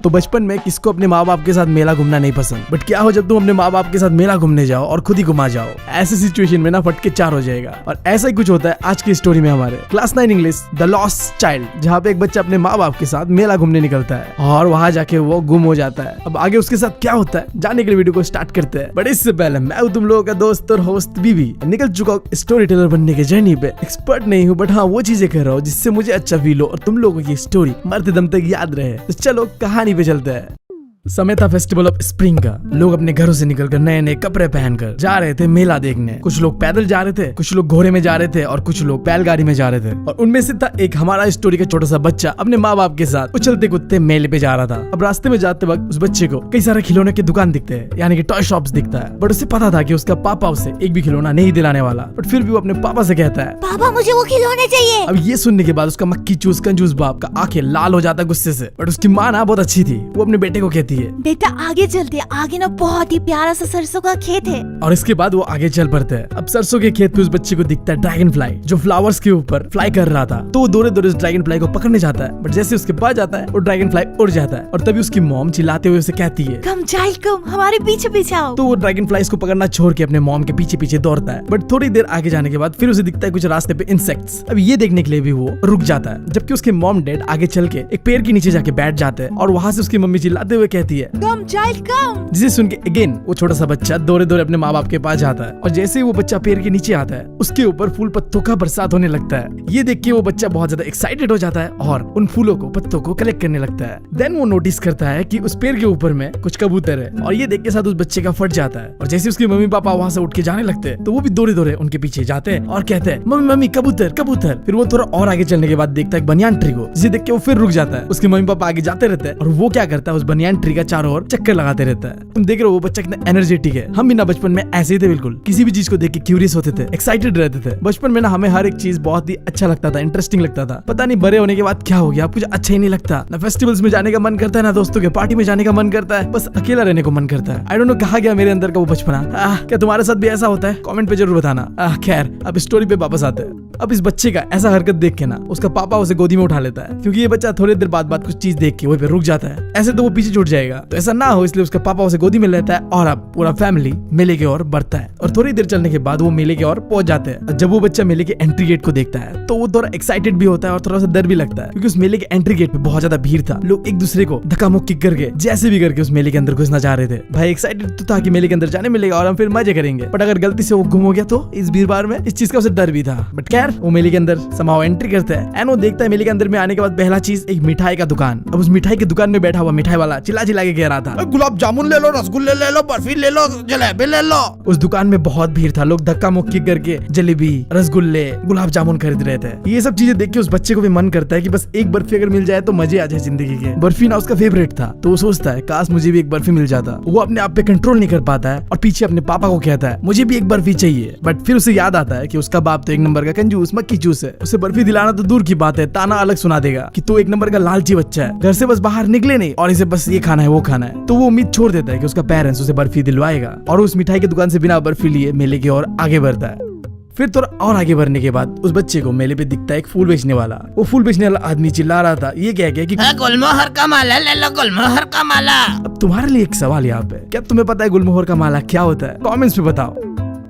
तो बचपन में किसको अपने माँ बाप के साथ मेला घूमना नहीं पसंद, बट क्या हो जब तुम अपने माँ बाप के साथ मेला घूमने जाओ और खुद ही घुमा जाओ। ऐसे सिचुएशन में ना फटके 4 हो जाएगा। और ऐसा ही कुछ होता है आज की स्टोरी में हमारे class 9 English the lost child, जहाँ पे एक बच्चा अपने माँ बाप के साथ मेला घूमने निकलता है और वहाँ जाके वो गुम हो जाता है। अब आगे उसके साथ क्या होता है जानने के लिए वीडियो को स्टार्ट करते हैं। बट इससे पहले मैं तुम लोगों का दोस्त और होस्ट बीबी निकल चुका हूँ स्टोरी टेलर बनने के जर्नी पे। एक्सपर्ट नहीं हूँ बट हाँ वो चीजें कर रहा हूँ जिससे मुझे अच्छा फील हो और तुम लोगों की स्टोरी मरते दम तक याद रहे। तो चलो कहानी पे चलते हैं। समय था फेस्टिवल ऑफ स्प्रिंग का। लोग अपने घरों से निकलकर नए नए कपड़े पहनकर जा रहे थे मेला देखने। कुछ लोग पैदल जा रहे थे, कुछ लोग घोड़े में जा रहे थे और कुछ लोग बैलगाड़ी में जा रहे थे। और उनमें से था एक हमारा स्टोरी का छोटा सा बच्चा अपने माँ बाप के साथ उछलते कूदते मेले पे जा रहा था। अब रास्ते में जाते वक्त उस बच्चे को कई सारे खिलौने की दुकान दिखते हैं, यानी कि टॉय शॉप्स दिखता है। बट उसे पता था कि उसका पापा उसे एक भी खिलौना नहीं दिलाने वाला। बट फिर भी वो अपने पापा से कहता है, पापा मुझे वो खिलौने चाहिए। अब ये सुनने के बाद उसका मक्खी चूस कंजूस बाप का आंखें लाल हो जाता गुस्से से। बट उसकी माँ ना बहुत अच्छी थी। वो अपने बेटे को कहती है, बेटा आगे चलते, आगे ना बहुत ही प्यारा सा सरसों का खेत है। और इसके बाद वो आगे चल पड़ते हैं। अब सरसों के खेत पे उस बच्चे को दिखता है ड्रैगन फ्लाई जो फ्लावर्स के ऊपर फ्लाई कर रहा था। तो वो दौड़े दौड़े उस ड्रैगन फ्लाई को पकड़ने जाता है। बट जैसे उसके पास जाता है वो ड्रैगन फ्लाई उड़ जाता है। और तभी उसकी मॉम चिल्लाते हुए उसे कहती है, कम चाइल्ड कम, हमारे पीछे पीछे आओ। तो वो ड्रैगन फ्लाइज को पकड़ना छोड़ के अपने मॉम के पीछे पीछे दौड़ता है। बट थोड़ी देर आगे जाने के बाद फिर उसे दिखता है कुछ रास्ते पे इंसेक्ट्स। अब ये देखने के लिए भी वो रुक जाता है। जबकि उसके मॉम डैड आगे चल के एक पेड़ के नीचे जाके बैठ जाते हैं। और वहाँ से उसकी मम्मी चिल्लाते हुए कहती है, कम चाइल्ड कम। जिसे सुन के अगेन वो छोटा सा बच्चा दौड़े दौड़े अपने माँ बाप के पास जाता है। और जैसे ही वो बच्चा पेड़ के नीचे आता है उसके ऊपर फूल पत्तों का बरसात होने लगता है। ये देख के वो बच्चा बहुत ज्यादा एक्साइटेड हो जाता है और उन फूलों को पत्तों को कलेक्ट करने लगता है। देन वो नोटिस करता है कि उस पेड़ के ऊपर में कुछ कबूतर है। और ये देख के साथ उस बच्चे का फट जाता है। और जैसे उसके मम्मी पापा वहाँ से उठ के जाने लगते हैं तो वो भी दौड़े दौड़े उनके पीछे जाते हैं और कहते हैं, मम्मी मम्मी कबूतर कबूतर। फिर वो थोड़ा और आगे चलने के बाद देखता है बनियान ट्री को, जिसे देख के वो फिर रुक जाता है। उसके मम्मी पापा आगे जाते रहते हैं और वो क्या करता है उस बनियान ट्री का चारों ओर चक्कर लगाते रहता है। तुम देख रहे हो वो बच्चा कितना एनर्जेटिक है। हम भी ना बचपन में ऐसे ही थे, बिल्कुल किसी भी चीज को देख के क्यूरियस होते थे, एक्साइटेड रहते थे। बचपन में ना हमें हर एक चीज बहुत ही अच्छा लगता था, इंटरेस्टिंग लगता था। पता नहीं बड़े होने के बाद क्या हो गया, कुछ अच्छा ही नहीं लगता। ना फेस्टिवल्स में जाने का मन करता है, ना दोस्तों के पार्टी में जाने का मन करता है, बस अकेला रहने को मन करता है। आई डोंट नो कहाँ गया मेरे अंदर का वो बचपना। क्या तुम्हारे साथ भी ऐसा होता है? कमेंट पे जरूर बताना। खैर अब स्टोरी पे वापस आते हैं। अब इस बच्चे का ऐसा हरकत देख के ना उसका पापा उसे गोदी में उठा लेता है, क्योंकि ये बच्चा थोड़ी देर बाद कुछ चीज देख के वहीं पे रुक जाता है। ऐसे तो वो पीछे छूट जाएगा, तो ऐसा ना हो इसलिए उसका पापा उसे गोदी में लेता है और अब पूरा फैमिली मेले की ओर बढ़ता है। और थोड़ी देर चलने के बाद वो मेले की ओर पहुंच जाते हैं। जब वो बच्चा मेले के एंट्री गेट को देखता है तो वो थोड़ा एक्साइटेड भी होता है और थोड़ा सा डर भी लगता है, क्योंकि उस मेले के एंट्री गेट पे बहुत ज्यादा भीड़ था। लोग एक दूसरे को धक्का मुक्की करके जैसे भी करके उस मेले के अंदर घुसना चाह रहे थे। भाई एक्साइटेड तो था कि मेले के अंदर जाने मिलेगा और हम फिर मजे करेंगे। बट अगर गलती से वो गुम हो गया तो इस भीड़ में इस चीज का उसे डर भी था। बट खैर वो मेले के अंदर समाओ एंट्री करता है एंड वो देखता है मेले के अंदर में आने के बाद पहला चीज एक मिठाई का दुकान। अब उस मिठाई की दुकान में बैठा हुआ मिठाई वाला चिल्ला चिल्ला के कह रहा था, गुलाब जामुन ले लो, रसगुल्ले ले लो, बर्फी ले लो, जलेबी ले लो। उस दुकान में बहुत भीड़ था। लोग धक्का मुक्की करके जलेबी, रसगुल्ले, गुलाब जामुन खरीद रहे थे। ये सब चीजें देख के उस बच्चे को भी मन करता है कि बस एक बर्फी अगर मिल जाए तो मजे आ जाए जिंदगी के। बर्फी ना उसका फेवरेट था, तो वो सोचता है काश मुझे भी एक बर्फी मिल जाता। वो अपने आप पे कंट्रोल नहीं कर पाता है और पीछे अपने पापा को कहता है मुझे भी एक बर्फी चाहिए। बट फिर उसे याद आता है कि उसका बाप तो एक नंबर का कंजूस मक्खी चूस है। उसे बर्फी दिलाना तो दूर की बात है, ताना अलग सुना देगा कि तू एक नंबर का लालची बच्चा है, घर से बस बाहर निकले नहीं और इसे बस ये खाना है वो खाना है। तो वो उम्मीद छोड़ देता है कि उसका पेरेंट्स उसे बर्फी दिलवाएगा और उस मिठाई की दुकान से बिना बर्फी लिए मेले की ओर आगे बढ़ता है। फिर थोड़ा और आगे बढ़ने के बाद उस बच्चे को मेले पे दिखता है एक फूल बेचने वाला। वो फूल बेचने वाला आदमी चिल्ला रहा था, ये क्या कि गुलमोहर का माला ले लो, गुलमोहर का माला। अब तुम्हारे लिए एक सवाल यहाँ पे, क्या तुम्हें पता है गुलमोहर का माला क्या होता है? कमेंट्स में बताओ।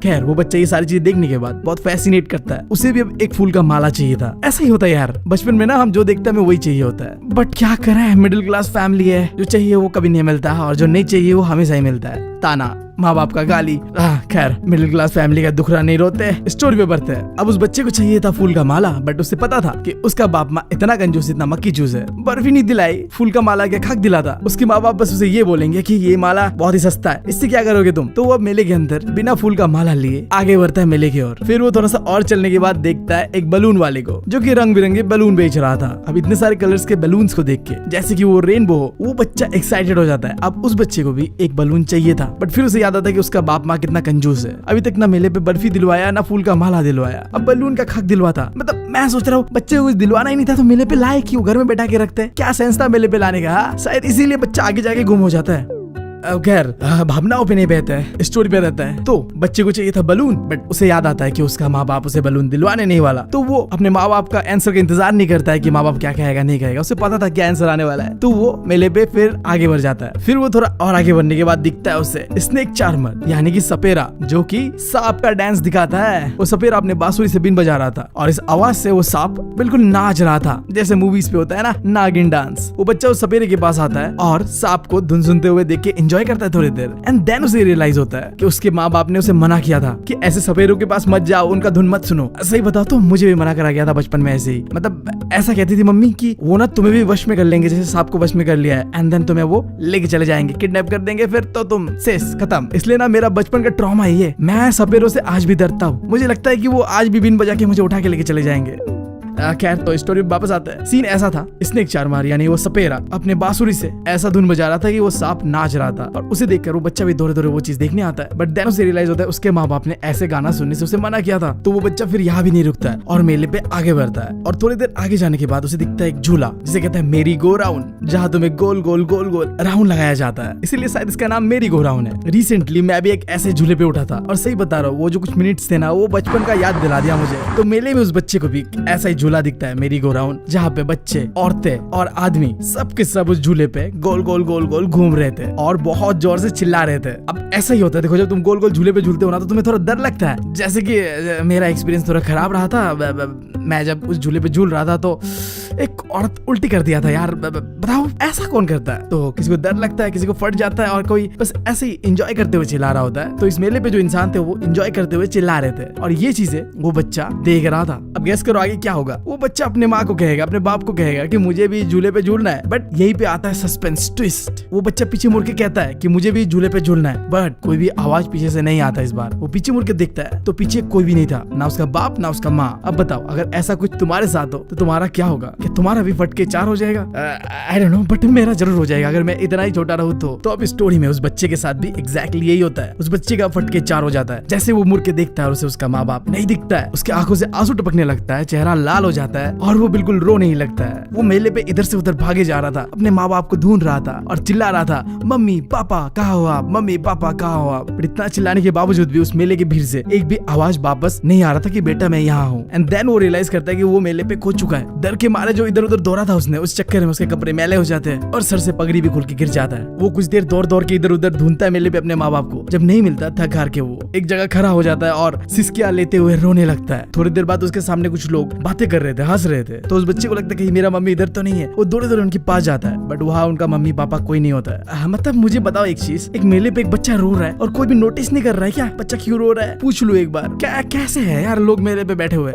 खैर वो बच्चा ये सारी चीजें देखने के बाद बहुत फैसिनेट करता है। उसे भी अब एक फूल का माला चाहिए था। ऐसा ही होता है यार, बचपन में ना हम जो देखते हैं हमें वही चाहिए होता है। बट क्या करें, मिडिल क्लास फैमिली है, जो चाहिए वो कभी नहीं मिलता और जो नहीं चाहिए वो हमेशा ही मिलता है। ताना, माँ बाप का गाली। खैर मिडिल क्लास फैमिली का दुखड़ा नहीं रोते, स्टोरी पे बढ़ते हैं। अब उस बच्चे को चाहिए था फूल का माला, बट उसे पता था कि उसका बाप माँ इतना कंजूस, इतना मक्की चूस है, बर्फी नहीं दिलाई, फूल का माला क्या खाक दिलाता। उसके माँ बाप बस उसे ये बोलेंगे कि ये माला बहुत ही सस्ता है, इससे क्या करोगे तुम। तो वो अब मेले के अंदर बिना फूल का माला लिए आगे बढ़ता है मेले की ओर। फिर वो थोड़ा सा और चलने के बाद देखता है एक बलून वाले को, जो कि रंग बिरंगे बलून बेच रहा था। अब इतने सारे कलर्स के बलून्स को देख के, जैसे कि वो रेनबो हो, वो बच्चा एक्साइटेड हो जाता है। अब उस बच्चे को भी एक बलून चाहिए था, बट फिर उसे याद आता है कि उसका बाप माँ कितना कंजूस है, अभी तक ना मेले पे बर्फी दिलवाया ना फूल का माला दिलवाया, अब बलून का खक दिलवाता। मतलब मैं सोच रहा हूँ बच्चे को कुछ दिलवाना ही नहीं था तो मेले पे लाए क्यों, घर में बैठा के रखते हैं, क्या सेंस था मेले पे लाने का। शायद इसीलिए बच्चा आगे जाके गुम हो जाता है। खैर भावनाओं पे नहीं बहता है, स्टोरी पे रहता है। तो बच्चे को चाहिए था बलून, बट उसे याद आता है कि उसका माँ बाप उसे बलून दिलवाने नहीं वाला। तो वो अपने माँ बाप का आंसर का इंतजार नहीं करता है कि माँ बाप क्या कहेगा नहीं कहेगा, उसे पता था क्या आंसर आने वाला है। तो वो मेले पे फिर आगे बढ़ जाता है। फिर वो थोड़ा और आगे बढ़ने के बाद दिखता है उसे स्नेक चार्मर यानी कि सपेरा, जो कि सांप का डांस दिखाता है। वो सपेरा अपने बांसुरी से बीन बजा रहा था और इस आवाज से वो सांप बिल्कुल नाच रहा था, जैसे मूवीज पे होता है ना नागिन डांस। वो बच्चा उस सपेरे के पास आता है और सांप को धुन सुनते हुए देख के एंजॉय करता है थोड़ी देर। एंड देन उसे रियलाइज होता है कि उसके माँ बाप ने उसे मना किया था कि ऐसे सपेरों के पास मत जाओ, उनका धुन मत सुनो। सही बताओ तो मुझे भी मना करा गया था बचपन में ऐसे ही, मतलब ऐसा कहती थी मम्मी कि वो ना तुम्हें भी वश में कर लेंगे जैसे सांप को वश में कर लिया है, एंड देन तुम्हें वो लेके चले जाएंगे, किडनैप कर देंगे, फिर तो तुम शेष खत्म। इसलिए ना मेरा बचपन का ट्रॉमा है ये, मैं सपेरों से आज भी डरता हूँ। मुझे लगता है कि वो आज भी बीन बजा के मुझे उठा के लेके चले जाएंगे। खैर तो स्टोरी में वापस आता है। सीन ऐसा था, स्नेक चार्मर यानी वो सपेरा अपने बांसुरी से ऐसा धुन बजा रहा था कि वो सांप नाच रहा था, और उसे देखकर वो बच्चा भी दौड़े दौड़े वो चीज देखने आता है। बट देन उसे रियलाइज होता है उसके माँ बाप ने ऐसे गाना सुनने से उसे मना किया था। तो वो बच्चा फिर यहाँ भी नहीं रुकता है और मेले पे आगे बढ़ता है। और थोड़ी देर आगे जाने के बाद उसे दिखता है एक झूला जिसे कहते हैं मेरी गो राउंड, जहाँ तुम्हें गोल गोल गोल गोल राउंड लगाया जाता है, इसीलिए शायद इसका नाम मेरी गो राउंड है। रिसेंटली मैं भी एक ऐसे झूले पे उठा था और सही बता रहा हूँ वो जो कुछ मिनट्स थे ना वो बचपन का याद दिला दिया मुझे। तो मेले में उस बच्चे को भी ऐसा ही झूला दिखता है मेरी गो राउंड, जहाँ पे बच्चे औरतें और आदमी सब के सब उस झूले पे गोल गोल गोल गोल घूम रहे थे और बहुत जोर से चिल्ला रहे थे। अब ऐसा ही होता है, देखो जब तुम गोल गोल झूले पे झूलते हो ना तो तुम्हें थोड़ा डर लगता है। जैसे कि मेरा एक्सपीरियंस थोड़ा खराब रहा था, मैं जब उस झूले पे झूल रहा था तो एक औरत उल्टी कर दिया था यार। बताओ ऐसा कौन करता है? तो किसी को डर लगता है, किसी को फट जाता है, और कोई बस ऐसे ही एंजॉय करते हुए चिल्ला रहा होता है। तो इस मेले पे जो इंसान थे वो एंजॉय करते हुए चिल्ला रहे थे और ये चीजें वो बच्चा देख रहा था। अब गेस करो आगे क्या होगा। वो बच्चा अपने माँ को कहेगा, अपने बाप को कहेगा कि मुझे भी झूले पे झूलना है। बट यही पे आता है सस्पेंस ट्विस्ट। वो बच्चा पीछे मुड़ के कहता है कि मुझे भी झूले पे झूलना है, बट कोई भी आवाज पीछे से नहीं आता। इस बार वो पीछे मुड़ के देखता है तो पीछे कोई भी नहीं था, ना उसका बाप ना उसका माँ। अब बताओ अगर ऐसा कुछ तुम्हारे साथ हो तो तुम्हारा क्या होगा? कि तुम्हारा भी फटके चार हो जाएगा? आई डोंट नो, बट मेरा जरूर हो जाएगा अगर मैं इतना ही छोटा रहूं तो। अब स्टोरी में उस बच्चे के साथ भी एग्जैक्टली यही होता है। उस बच्चे का फटके चार हो जाता है। जैसे वो मुड़ के देखता है और उसे उसका माँ बाप नहीं दिखता है, उसके आंखों से आंसू टपकने लगता है, चेहरा लाल हो जाता है और वो बिल्कुल रो नहीं लगता है। वो मेले पे इधर से उधर भागे जा रहा था, अपने माँ बाप को ढूंढ रहा था और चिल्ला रहा था मम्मी पापा कहाँ हो आप, मम्मी पापा कहाँ हो आप। इतना चिल्लाने के बावजूद भी उस मेले की भीड़ से एक भी आवाज वापस नहीं आ रहा था कि बेटा मैं यहाँ हूँ। एंड देन वो रियलाइज करता है कि वो मेले पे खो चुका है। डर के मारे जो इधर उधर दौड़ा था उसने, उस चक्कर में उसके कपड़े मैले हो जाते हैं और सर से पगड़ी भी खुल के गिर जाता है। वो कुछ देर दौड़ दौड़ के इधर उधर ढूंढता है मेले पे अपने माँ बाप को। जब नहीं मिलता थक हार के वो एक जगह खड़ा हो जाता है और सिसकियां लेते हुए रोने लगता है। थोड़ी देर बाद उसके सामने कुछ लोग बातें कर रहे थे, हंस रहे थे। तो उस बच्चे को लगता है कि मेरा मम्मी इधर तो नहीं है। वो दौड़े दौड़े उनके पास जाता है, बट वहाँ उनका मम्मी पापा कोई नहीं होता है। मतलब मुझे बताओ एक चीज, एक मेले पे एक बच्चा रो रहा है और कोई भी नोटिस नहीं कर रहा है क्या? बच्चा क्यों रो रहा है पूछ लो एक बार। क्या कैसे है यार लोग मेले पे बैठे हुए।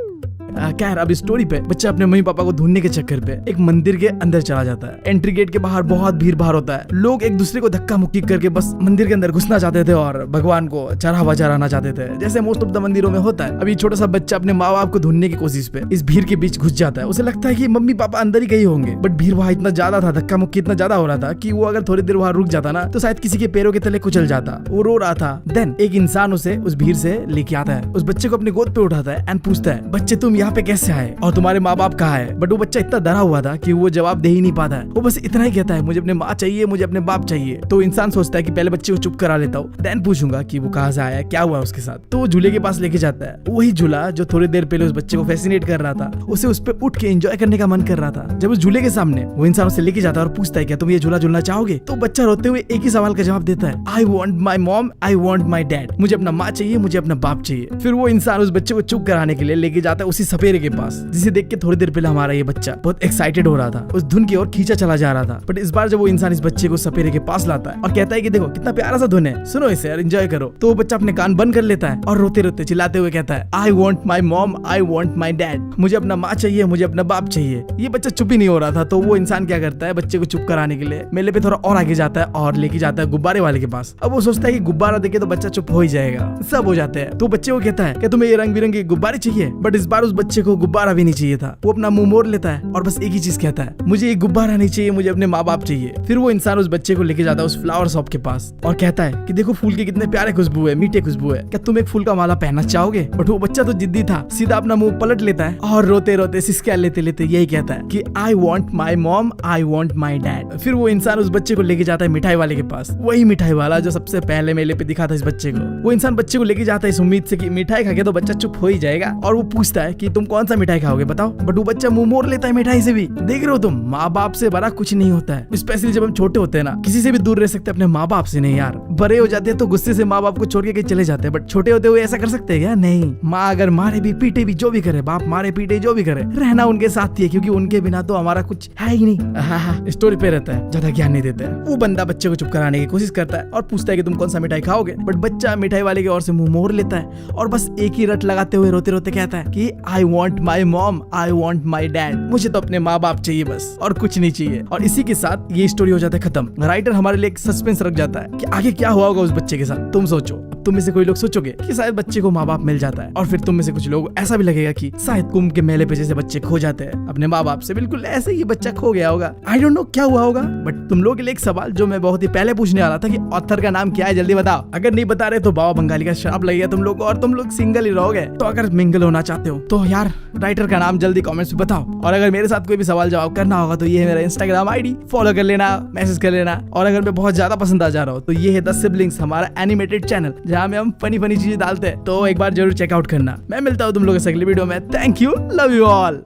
खैर अब स्टोरी पे बच्चा अपने मम्मी पापा को ढूंढने के चक्कर पे एक मंदिर के अंदर चला जाता है। एंट्री गेट के बाहर बहुत भीड़ भाड़ होता है। लोग एक दूसरे को धक्का मुक्की करके बस मंदिर के अंदर घुसना चाहते थे और भगवान को चढ़ावा चढ़ाना चाहते थे, जैसे मोस्ट ऑफ द मंदिरों में होता है। अभी छोटा सा बच्चा अपने माँ बाप को ढूंढने की कोशिश पे इस भीड़ के बीच घुस जाता है। उसे लगता है कि मम्मी पापा अंदर ही गए होंगे, बट भीड़ वहाँ इतना ज्यादा था, धक्का मुक्की इतना ज्यादा हो रहा था कि वो अगर थोड़ी देर वहाँ रुक जाता ना तो शायद किसी के पैरों के तले कुचल जाता। वो रो रहा था। देन एक इंसान उसे उस भीड़ से लेके आता है, उस बच्चे को अपनी गोद पे उठाता है एंड पूछता है बच्चे तुम यहाँ पे कैसे आए और तुम्हारे माँ बाप कहाँ है? बट वो बच्चा इतना डरा हुआ था कि वो जवाब दे ही नहीं पाता है। वो बस इतना ही कहता है मुझे अपने माँ चाहिए, मुझे अपने बाप चाहिए। तो इंसान सोचता है कि पहले बच्चे को चुप करा लेता हूँ, देन पूछूंगा कि वो कहाँ से आया, क्या हुआ उसके साथ। तो वो झूले के पास लेके जाता है, वही झूला जो थोड़ी देर पहले उस बच्चे को फैसिनेट कर रहा था। उसे उस पर उठ के एंजॉय करने का मन कर रहा था। जब उस झूले के सामने वो इंसान उसे लेके जाता है और पूछता है क्या तुम ये झूला झूलना चाहोगे? तो बच्चा रोते हुए एक ही सवाल का जवाब देता है, I want my mom, I want my dad. मुझे अपना माँ चाहिए, मुझे अपना बाप चाहिए। फिर वो इंसान उस बच्चे को चुप कराने के लिए लेके जाता है उसी सपेरे के पास, जिसे देख के थोड़ी देर पहले हमारा ये बच्चा बहुत एक्साइटेड हो रहा था, उस धुन की ओर खींचा चला जा रहा था। बट इस बार जब वो इंसान इस बच्चे को सपेरे के पास लाता है और कहता है कि देखो कितना प्यारा सा धुन है, सुनो इसे और एंजॉय करो, तो वो बच्चा अपने कान बंद कर लेता है और रोते रोते चिल्लाते हुए कहता है, I want my mom, I want my dad. मुझे अपना माँ चाहिए, मुझे अपना बाप चाहिए। ये बच्चा चुप ही नहीं हो रहा था। तो वो इंसान क्या करता है, बच्चे को चुप कराने के लिए मेले पे थोड़ा और आगे जाता है और लेके जाता है गुब्बारे वाले के पास। अब वो सोचता है कि गुब्बारा देखे तो बच्चा चुप हो ही जाएगा, सब हो जाते हैं। तो बच्चे को कहता है कि तुम्हें ये रंग बिरंगे गुब्बारे चाहिए? बट इस बार उस बच्चे को गुब्बारा भी नहीं चाहिए था। वो अपना मुंह मोड़ लेता है और बस एक ही चीज कहता है, मुझे एक गुब्बारा नहीं चाहिए, मुझे अपने माँ बाप चाहिए। फिर वो इंसान उस बच्चे को लेके जाता है उस फ्लावर शॉप के पास और कहता है कि देखो फूल के कितने प्यारे खुशबू है, मीठे खुशबू है, क्या तुम एक फूल का माला पहनना चाहोगे? बट वो बच्चा तो जिद्दी था, सीधा अपना मुंह पलट लेता है और रोते रोते सिसकियां लेते लेते यही कहता है कि I want my mom, I want my dad. फिर वो इंसान उस बच्चे को लेके जाता है मिठाई वाले के पास, वही मिठाई वाला जो सबसे पहले मेले पे दिखा था इस बच्चे को। वो इंसान बच्चे को लेके जाता है इस उम्मीद से कि मिठाई खा के तो बच्चा चुप हो ही जाएगा, और वो पूछता है कि तुम कौन सा मिठाई खाओगे बताओ। बट वो बच्चा मुंह मोड़ लेता है मिठाई से भी। देख रहे हो तुम, माँ बाप से बड़ा कुछ नहीं होता है। स्पेशली जब हम छोटे होते हैं ना, किसी से भी दूर रह सकते हैं, अपने माँ बाप से नहीं यार। बड़े हो जाते हैं तो गुस्से से माँ बाप को छोड़ के कहीं चले जाते हैं, बट छोटे होते हुए ऐसा कर सकते हैं क्या? नहीं। माँ अगर मारे भी पीटे भी जो भी करे, बाप मारे पीटे जो भी करे, रहना उनके साथ ही है, क्योंकि उनके बिना तो हमारा कुछ है ही नहीं। स्टोरी पे रहता है, ज्यादा ज्ञान नहीं देते हैं। वो बंदा बच्चे को चुप कराने की कोशिश करता है और पूछता है कि तुम कौन सा मिठाई खाओगे, बट बच्चा मिठाई वाले की ओर से मुंह मोड़ लेता है और बस एक ही रट लगाते हुए रोते रोते कहता है कि I want my mom, I want my dad. मुझे तो अपने माँ बाप चाहिए बस, और कुछ नहीं चाहिए। और इसी के साथ ये स्टोरी हो जाता है खत्म। राइटर हमारे लिए एक सस्पेंस रख जाता है कि आगे क्या हुआ होगा उस बच्चे के साथ। तुम सोचो, अब तुम में से कोई लोग सोचोगे कि शायद बच्चे को माँ बाप मिल जाता है, और फिर तुम में से कुछ लोग ऐसा भी लगेगा कि शायद कुंभ के मेले पे जैसे बच्चे खो जाते हैं अपने माँ बाप से, बिल्कुल ऐसे ही बच्चा खो गया होगा। आई डोंट नो क्या हुआ होगा, बट तुम लोगों के लिए एक सवाल जो मैं बहुत ही पहले पूछने वाला था कि ऑथर का नाम क्या है, जल्दी बताओ। अगर नहीं बता रहे तो बाबा बंगाली का श्राप लगेगा तुम लोग को और तुम लोग सिंगल ही रहोगे। तो अगर मिंगल होना चाहते हो तो यार राइटर का नाम जल्दी कमेंट्स में बताओ। और अगर मेरे साथ कोई भी सवाल जवाब करना होगा तो ये है मेरा इंस्टाग्राम आईडी, फॉलो कर लेना, मैसेज कर लेना। और अगर मैं बहुत ज्यादा पसंद आ जा रहा हूँ तो ये है द सिबलिंग्स, हमारा एनिमेटेड चैनल जहाँ में हम फनी फनी चीजें डालते हैं, तो एक बार जरूर चेकआउट करना। मैं मिलता हूँ तुम लोगों से अगली वीडियो में। Thank you, love you all.